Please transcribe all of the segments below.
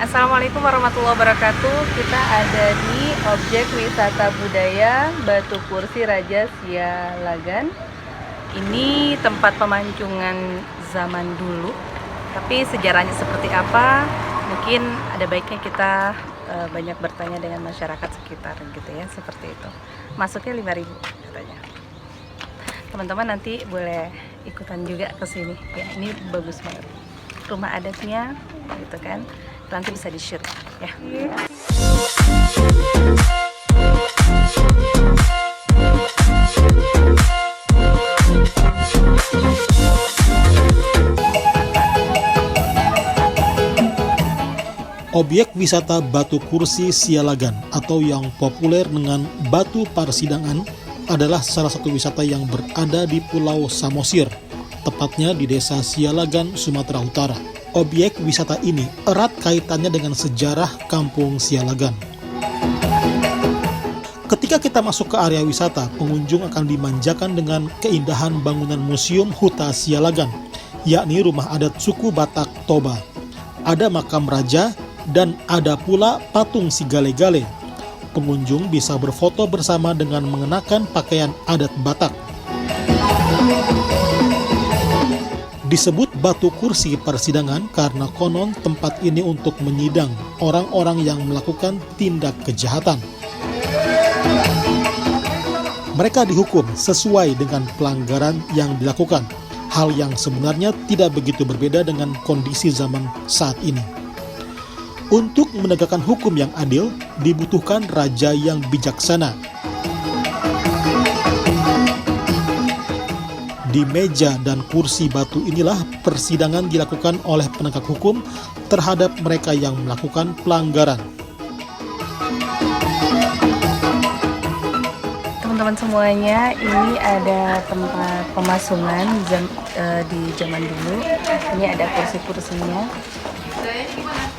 Assalamualaikum warahmatullahi wabarakatuh. Kita ada di objek wisata budaya Batu Kursi Raja Sialagan. Ini tempat pemancungan zaman dulu, tapi sejarahnya seperti apa? Mungkin ada baiknya kita banyak bertanya dengan masyarakat sekitar gitu ya, seperti itu. Masuknya 5.000 katanya. Teman-teman nanti boleh ikutan juga ke sini. Ya, ini bagus banget. Rumah adatnya gitu kan. Nanti bisa di-shoot ya. Objek wisata Batu Kursi Sialagan atau yang populer dengan Batu Parsidangan adalah salah satu wisata yang berada di Pulau Samosir, tepatnya di Desa Sialagan, Sumatera Utara. Objek wisata ini erat kaitannya dengan sejarah Kampung Sialagan. Ketika kita masuk ke area wisata, pengunjung akan dimanjakan dengan keindahan bangunan Museum Huta Sialagan, yakni rumah adat suku Batak Toba. Ada makam raja dan ada pula patung si Gale-Gale. Pengunjung bisa berfoto bersama dengan mengenakan pakaian adat Batak. Disebut Batu Kursi Persidangan karena konon tempat ini untuk menyidang orang-orang yang melakukan tindak kejahatan. Mereka dihukum sesuai dengan pelanggaran yang dilakukan, hal yang sebenarnya tidak begitu berbeda dengan kondisi zaman saat ini. Untuk menegakkan hukum yang adil, dibutuhkan raja yang bijaksana. Di meja dan kursi batu inilah persidangan dilakukan oleh penegak hukum terhadap mereka yang melakukan pelanggaran. Teman-teman semuanya, ini ada tempat pemasungan di zaman dulu. Ini ada kursi-kursinya.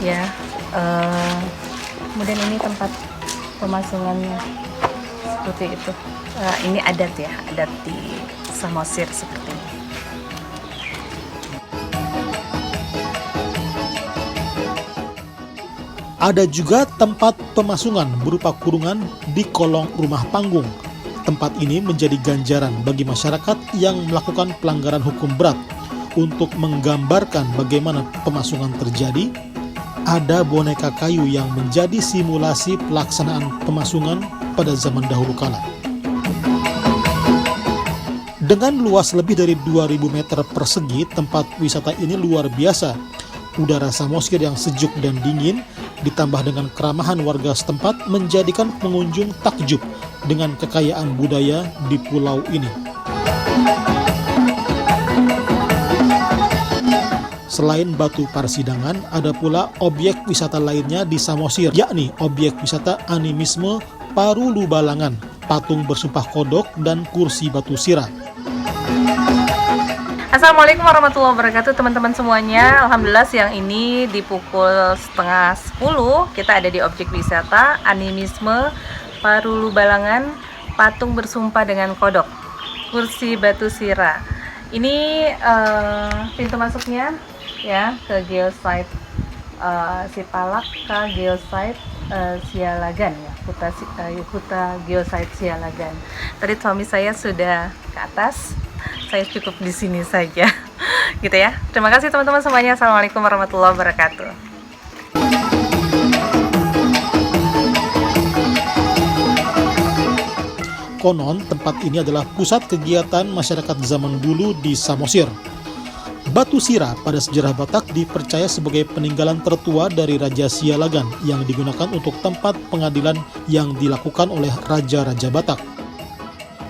Ya, kemudian ini tempat pemasungannya seperti itu. Ini adat ya, adat di Samosir seperti ini. Ada juga tempat pemasungan berupa kurungan di kolong rumah panggung. Tempat ini menjadi ganjaran bagi masyarakat yang melakukan pelanggaran hukum berat. Untuk menggambarkan bagaimana pemasungan terjadi, ada boneka kayu yang menjadi simulasi pelaksanaan pemasungan pada zaman dahulu kala. Dengan luas lebih dari 2.000 meter persegi, tempat wisata ini luar biasa. Udara Samosir yang sejuk dan dingin, ditambah dengan keramahan warga setempat, menjadikan pengunjung takjub dengan kekayaan budaya di pulau ini. Selain Batu Parsidangan, ada pula objek wisata lainnya di Samosir, yakni objek wisata animisme Parulubalangan, patung bersumpah kodok, dan kursi batu sirah. Assalamualaikum warahmatullahi wabarakatuh teman-teman semuanya. Alhamdulillah siang ini di pukul 9:30 kita ada di objek wisata animisme Parulubalangan, patung bersumpah dengan kodok, kursi batu sirah. Ini pintu masuknya ya ke geosite Sipalak ke geosite Sialagan ya, Huta Geosite Sialagan. Tadi suami saya sudah ke atas, saya cukup di sini saja gitu ya. Terima kasih teman-teman semuanya. Assalamualaikum warahmatullahi wabarakatuh. Konon tempat ini adalah pusat kegiatan masyarakat zaman dulu di Samosir. Batu sirah pada sejarah Batak dipercaya sebagai peninggalan tertua dari Raja Sialagan yang digunakan untuk tempat pengadilan yang dilakukan oleh raja-raja Batak.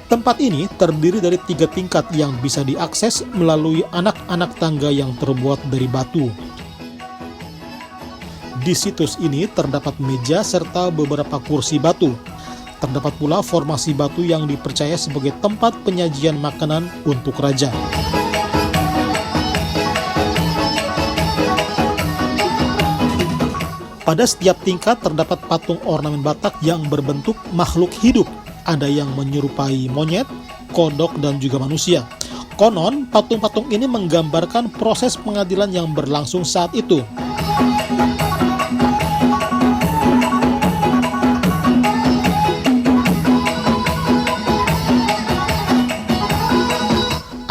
Tempat ini terdiri dari 3 tingkat yang bisa diakses melalui anak-anak tangga yang terbuat dari batu. Di situs ini terdapat meja serta beberapa kursi batu. Terdapat pula formasi batu yang dipercaya sebagai tempat penyajian makanan untuk raja. Pada setiap tingkat terdapat patung ornamen Batak yang berbentuk makhluk hidup. Ada yang menyerupai monyet, kodok, dan juga manusia. Konon, patung-patung ini menggambarkan proses pengadilan yang berlangsung saat itu.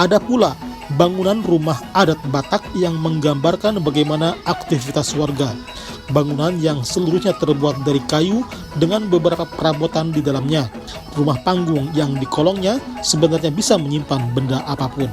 Ada pula bangunan rumah adat Batak yang menggambarkan bagaimana aktivitas warga. Bangunan yang seluruhnya terbuat dari kayu dengan beberapa perabotan di dalamnya. Rumah panggung yang di kolongnya sebenarnya bisa menyimpan benda apapun.